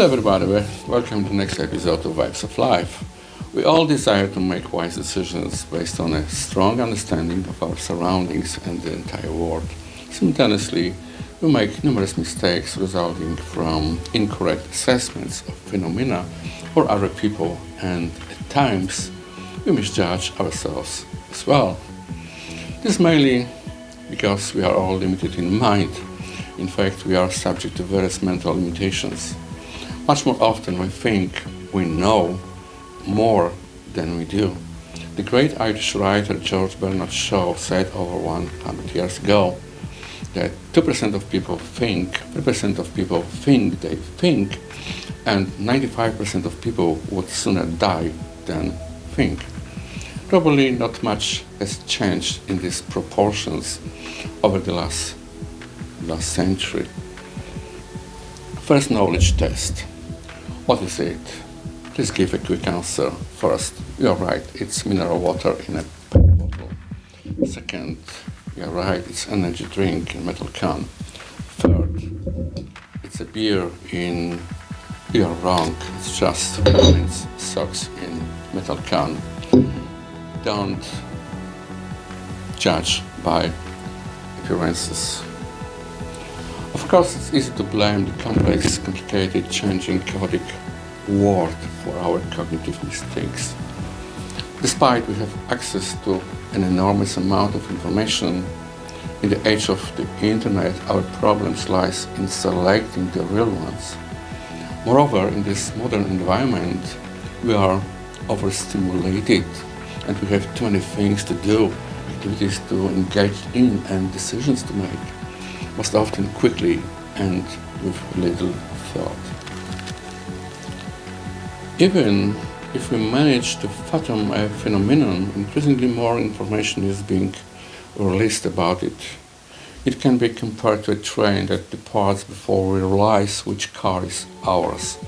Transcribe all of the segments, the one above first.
Hello everybody, welcome to the next episode of Vibes of Life. We all desire to make wise decisions based on a strong understanding of our surroundings and the entire world. Simultaneously, we make numerous mistakes resulting from incorrect assessments of phenomena or other people, and at times we misjudge ourselves as well. This is mainly because we are all limited in mind. In fact, we are subject to various mental limitations. Much more often we think we know more than we do. The great Irish writer George Bernard Shaw said over 100 years ago that 2% of people think, 3% of people think they think, and 95% of people would sooner die than think. Probably not much has changed in these proportions over the last century. First knowledge test. What is it? Please give a quick answer. First, you're right, it's mineral water in a PET bottle. Second, you're right, it's energy drink in metal can. Third, it's a beer in... You're wrong, it's just men's socks in metal can. Don't judge by appearances. Of course, it's easy to blame the complex, complicated, changing, chaotic world for our cognitive mistakes. Despite we have access to an enormous amount of information, in the age of the internet, our problems lies in selecting the real ones. Moreover, in this modern environment, we are overstimulated and we have too many things to do, activities to engage in and decisions to make, most often quickly and with little thought. Even if we manage to fathom a phenomenon, increasingly more information is being released about it. It can be compared to a train that departs before we realize which car is ours.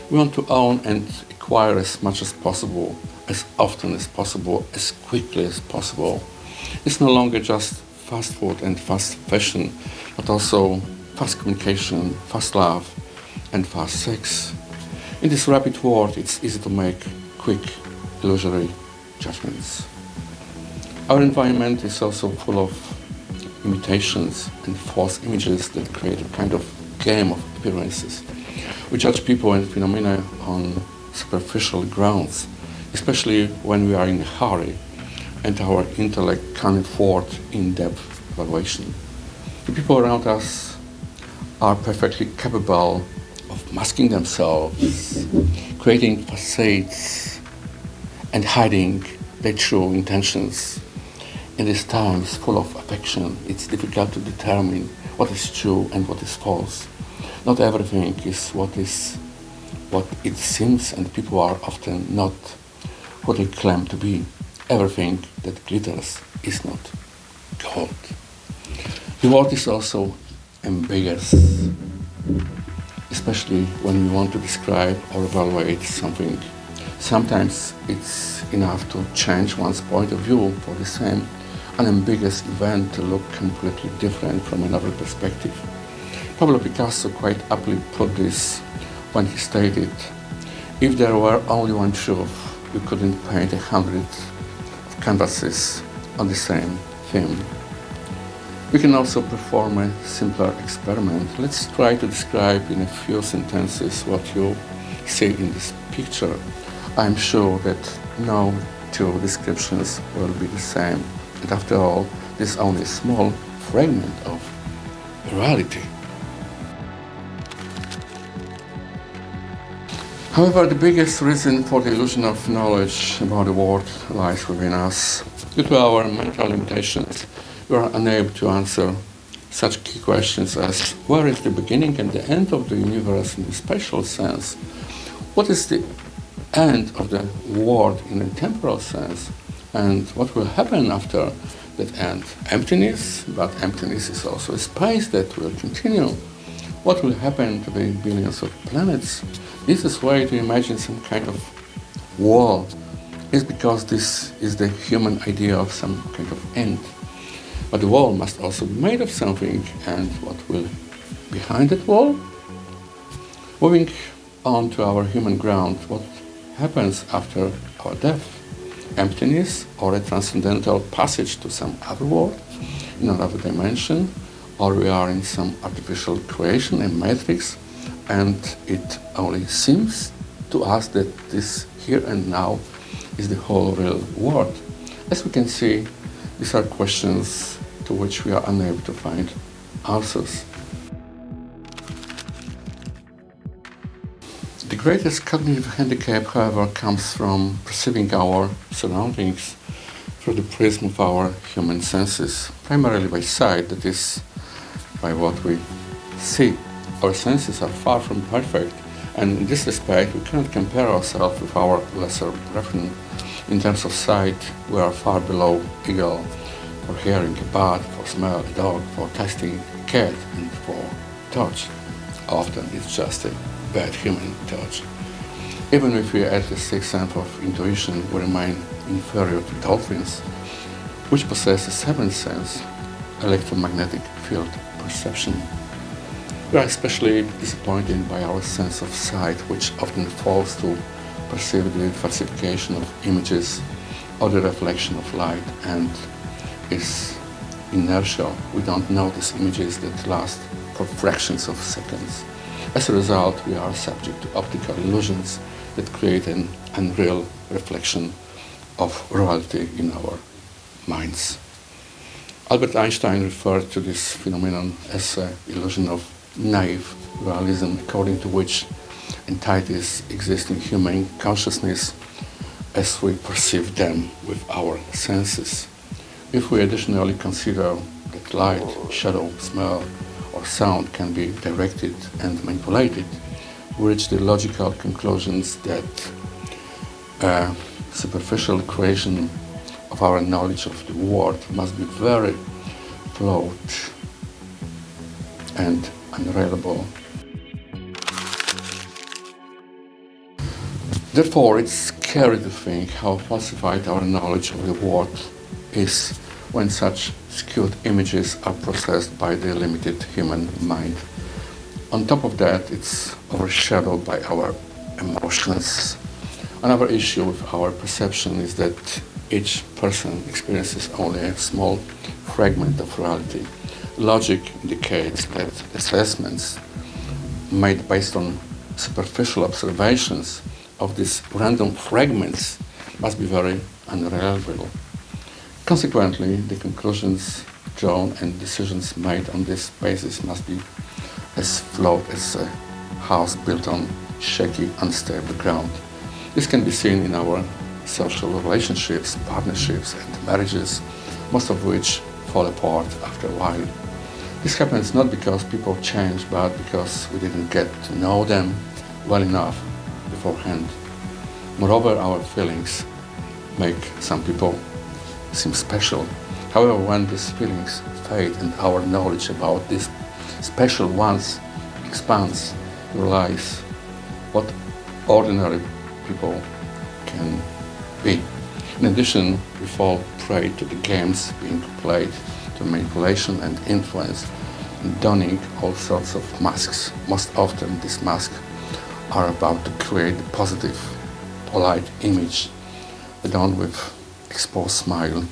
We want to own and acquire as much as possible, as often as possible, as quickly as possible. It's no longer just fast food and fast fashion, but also fast communication, fast love, and fast sex. In this rapid world, it's easy to make quick, illusory judgments. Our environment is also full of imitations and false images that create a kind of game of appearances. We judge people and phenomena on superficial grounds, especially when we are in a hurry and our intellect can't afford in-depth evaluation. The people around us are perfectly capable of masking themselves, creating facades, and hiding their true intentions. In these times full of affection, it's difficult to determine what is true and what is false. Not everything is what it seems, and people are often not what they claim to be. Everything that glitters is not gold. The world is also ambiguous, especially when we want to describe or evaluate something. Sometimes it's enough to change one's point of view for the same unambiguous event to look completely different from another perspective. Pablo Picasso quite aptly put this when he stated, "If there were only one truth, you couldn't paint 100 canvases on the same theme." We can also perform a simpler experiment. Let's try to describe in a few sentences what you see in this picture. I'm sure that no two descriptions will be the same. And after all, this is only a small fragment of reality. However, the biggest reason for the illusion of knowledge about the world lies within us. Due to our mental limitations, we are unable to answer such key questions as where is the beginning and the end of the universe in the spatial sense? What is the end of the world in a temporal sense? And what will happen after that end? Emptiness, but emptiness is also a space that will continue. What will happen to the billions of planets? This is way to imagine some kind of world. It's because this is the human idea of some kind of end. But the wall must also be made of something, and what will behind that wall? Moving on to our human ground, what happens after our death? Emptiness or a transcendental passage to some other world, in another dimension, or we are in some artificial creation, a matrix, and it only seems to us that this here and now is the whole real world. As we can see, these are questions to which we are unable to find answers. The greatest cognitive handicap, however, comes from perceiving our surroundings through the prism of our human senses, primarily by sight, that is, by what we see. Our senses are far from perfect, and in this respect, we cannot compare ourselves with our lesser brethren. In terms of sight, we are far below eagle for hearing a bat, for smell a dog, for tasting a cat, and for touch. Often it's just a bad human touch. Even if we add the sixth sense of intuition, we remain inferior to dolphins, which possess a seventh sense, electromagnetic field perception. We are especially disappointed by our sense of sight, which often fails to perceive the falsification of images or the reflection of light, and is inertial. We don't notice images that last for fractions of seconds. As a result, we are subject to optical illusions that create an unreal reflection of reality in our minds. Albert Einstein referred to this phenomenon as an illusion of naive realism, according to which entities exist in human consciousness as we perceive them with our senses. If we additionally consider that light, shadow, smell, or sound can be directed and manipulated, we reach the logical conclusions that a superficial creation of our knowledge of the world must be very flawed and unreliable. Therefore, it's scary to think how falsified our knowledge of the world is when such skewed images are processed by the limited human mind. On top of that, it's overshadowed by our emotions. Another issue with our perception is that each person experiences only a small fragment of reality. Logic indicates that assessments made based on superficial observations of these random fragments must be very unreliable. Consequently, the conclusions drawn and decisions made on this basis must be as flawed as a house built on shaky, unstable ground. This can be seen in our social relationships, partnerships, and marriages, most of which fall apart after a while. This happens not because people change, but because we didn't get to know them well enough beforehand. Moreover, our feelings make some people seem special. However, when these feelings fade and our knowledge about these special ones expands, we realize what ordinary people can be. In addition, we fall prey to the games being played, to manipulation and influence, donning all sorts of masks. Most often, these masks are about to create a positive, polite image, adorned with exposed smile,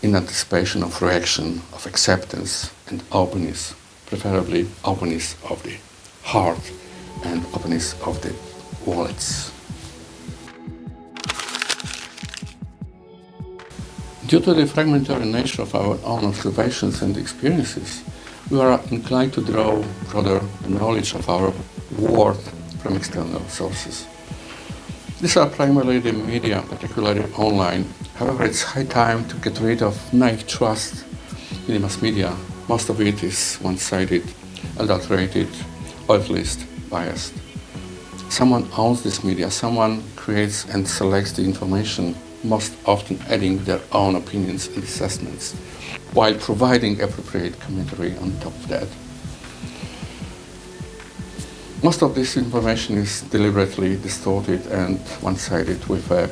in anticipation of reaction, of acceptance and openness, preferably openness of the heart and openness of the wallets. Due to the fragmentary nature of our own observations and experiences, we are inclined to draw broader knowledge of our world from external sources. These are primarily the media, particularly online. However, it's high time to get rid of naive trust in the mass media. Most of it is one-sided, adulterated, or at least biased. Someone owns this media, someone creates and selects the information, most often adding their own opinions and assessments, while providing appropriate commentary on top of that. Most of this information is deliberately distorted and one-sided, with a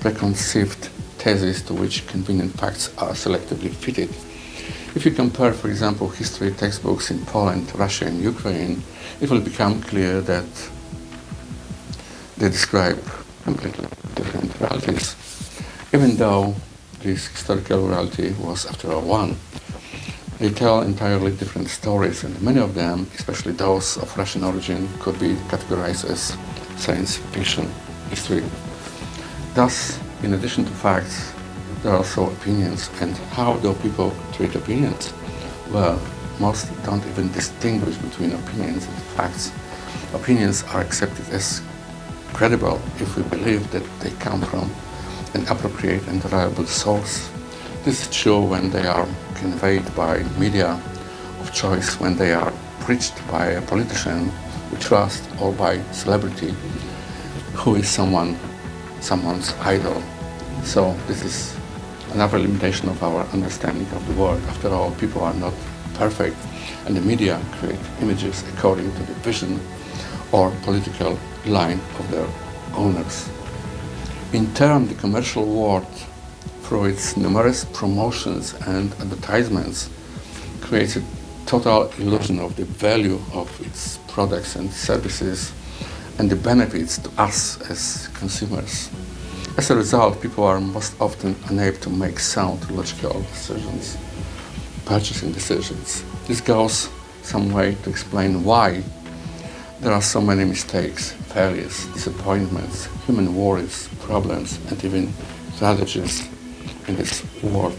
preconceived thesis to which convenient facts are selectively fitted. If you compare, for example, history textbooks in Poland, Russia, and Ukraine, it will become clear that They describe completely different realities, even though this historical reality was, after all, one. They tell entirely different stories, and many of them, especially those of Russian origin, could be categorized as science fiction history. Thus, in addition to facts, there are also opinions. And how do people treat opinions? Well, most don't even distinguish between opinions and facts. Opinions are accepted as credible if we believe that they come from an appropriate and reliable source. This is true when they are conveyed by media of choice, when they are preached by a politician we trust, or by celebrity who is someone's idol. So this is another limitation of our understanding of the world. After all, people are not perfect, and the media create images according to the vision or political line of their owners. In turn, the commercial world, through its numerous promotions and advertisements, creates a total illusion of the value of its products and services and the benefits to us as consumers. As a result, people are most often unable to make sound, logical decisions, purchasing decisions. This goes some way to explain why there are so many mistakes, failures, disappointments, human worries, problems, and even tragedies in this world.